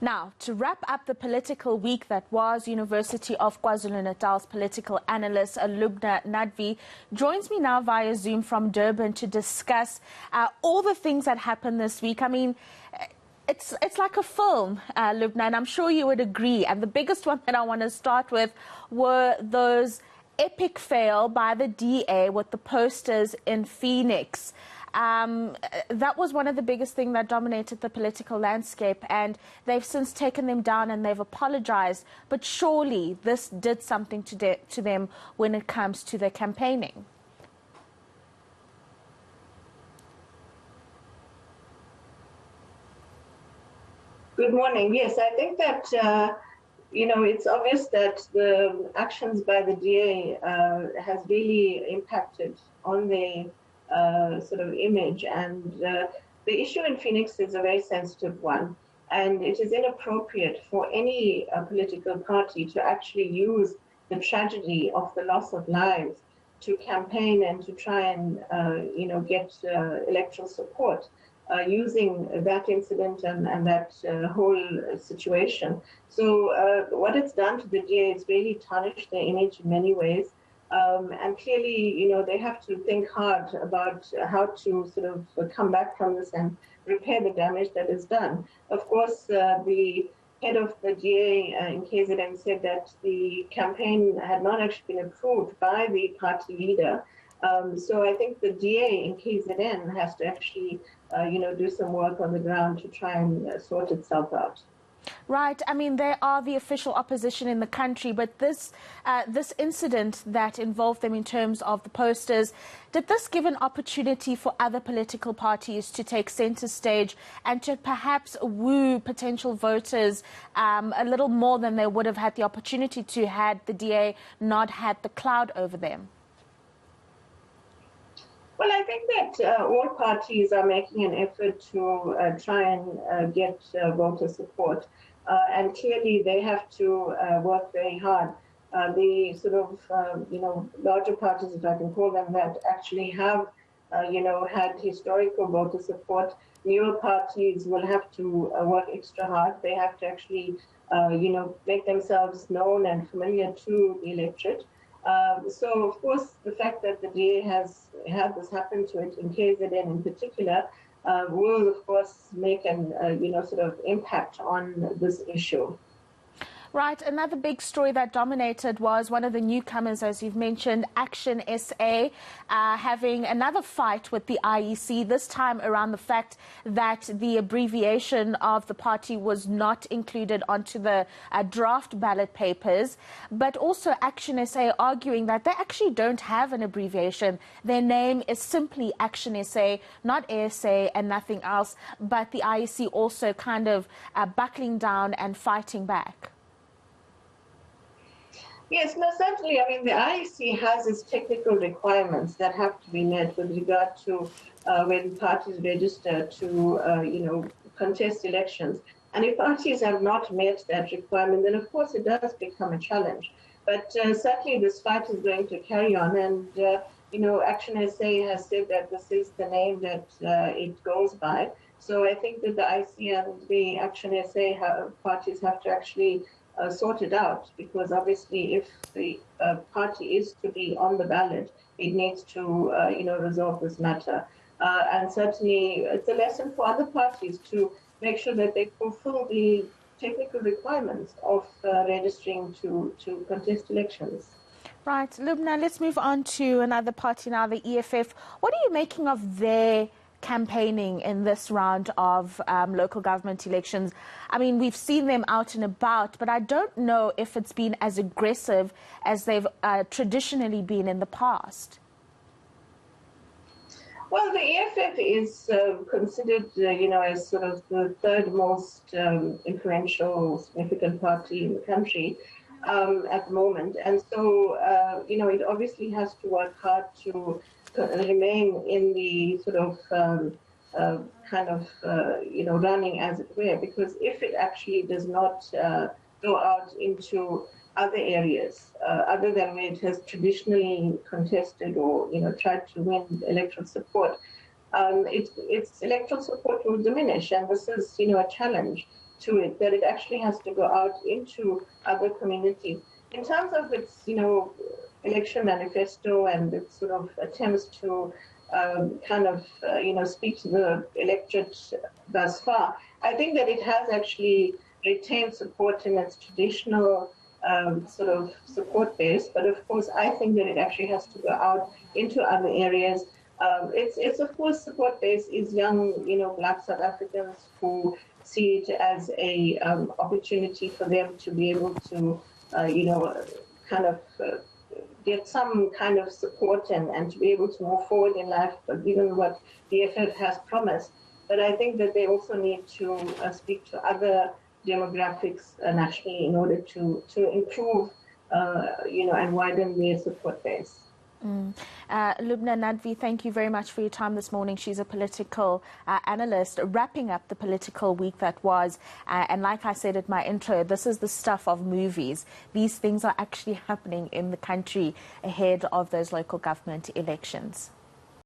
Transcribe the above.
Now, to wrap up the political week that was, University of KwaZulu-Natal's political analyst Lubna Nadvi joins me now via Zoom from Durban to discuss all the things that happened this week. I mean, it's like a film, Lubna, and I'm sure you would agree. And the biggest one that I want to start with were those epic fail by the DA with the posters in Phoenix. That was one of the biggest things that dominated the political landscape, and they've since taken them down and they've apologized. But surely this did something to them when it comes to their campaigning. Good morning. Yes, I think that, it's obvious that the actions by the DA has really impacted on the sort of image, and the issue in Phoenix is a very sensitive one, and it is inappropriate for any political party to actually use the tragedy of the loss of lives to campaign and to try and get electoral support using that incident and that whole situation. So what it's done to the DA is really tarnished their image in many ways. And clearly, they have to think hard about how to sort of come back from this and repair the damage that is done. Of course, the head of the DA in KZN said that the campaign had not actually been approved by the party leader. So I think the DA in KZN has to actually, do some work on the ground to try and sort itself out. Right. I mean, they are the official opposition in the country, but this incident that involved them in terms of the posters, did this give an opportunity for other political parties to take centre stage and to perhaps woo potential voters a little more than they would have had the opportunity to had the DA not had the cloud over them? Well, I think that all parties are making an effort to try and get voter support. And clearly they have to work very hard. The sort of, larger parties, if I can call them that, actually have, had historical voter support. Newer parties will have to work extra hard. They have to actually, make themselves known and familiar to the electorate. So, of course, the fact that the DA has had this happen to it in KZN in particular will, of course, make an, sort of impact on this issue. Right. Another big story that dominated was one of the newcomers, as you've mentioned, Action SA, having another fight with the IEC, this time around the fact that the abbreviation of the party was not included onto the draft ballot papers, but also Action SA arguing that they actually don't have an abbreviation. Their name is simply Action SA, not ASA and nothing else, but the IEC also kind of buckling down and fighting back. Yes, no, certainly. I mean, the IEC has its technical requirements that have to be met with regard to when parties register to, contest elections. And if parties have not met that requirement, then of course it does become a challenge. But certainly this fight is going to carry on. And, Action SA has said that this is the name that it goes by. So I think that the IEC and the Action SA parties have to actually sort it out, because obviously if the party is to be on the ballot, it needs to, resolve this matter. And certainly it's a lesson for other parties to make sure that they fulfill the technical requirements of registering to contest elections. Right. Lubna, let's move on to another party now, the EFF. What are you making of their campaigning in this round of local government elections? I mean, we've seen them out and about, but I don't know if it's been as aggressive as they've traditionally been in the past. Well, the EFF is considered, as sort of the third most influential, significant party in the country at the moment. And so, it obviously has to work hard to remain in the sort of running, as it were, because if it actually does not go out into other areas, other than where it has traditionally contested or, tried to win electoral support, its electoral support will diminish. And this is, a challenge to it, that it actually has to go out into other communities. In terms of its, election manifesto and its sort of attempts to speak to the electorate thus far, I think that it has actually retained support in its traditional sort of support base. But of course, I think that it actually has to go out into other areas. Its of course support base is young, Black South Africans who see it as a opportunity for them to be able to, get some kind of support and to be able to move forward in life, given what the EFF has promised. But I think that they also need to speak to other demographics nationally in order to improve, and widen their support base. Lubna Nadvi, thank you very much for your time this morning. She's a political analyst, wrapping up the political week that was. And like I said at my intro, this is the stuff of movies. These things are actually happening in the country ahead of those local government elections.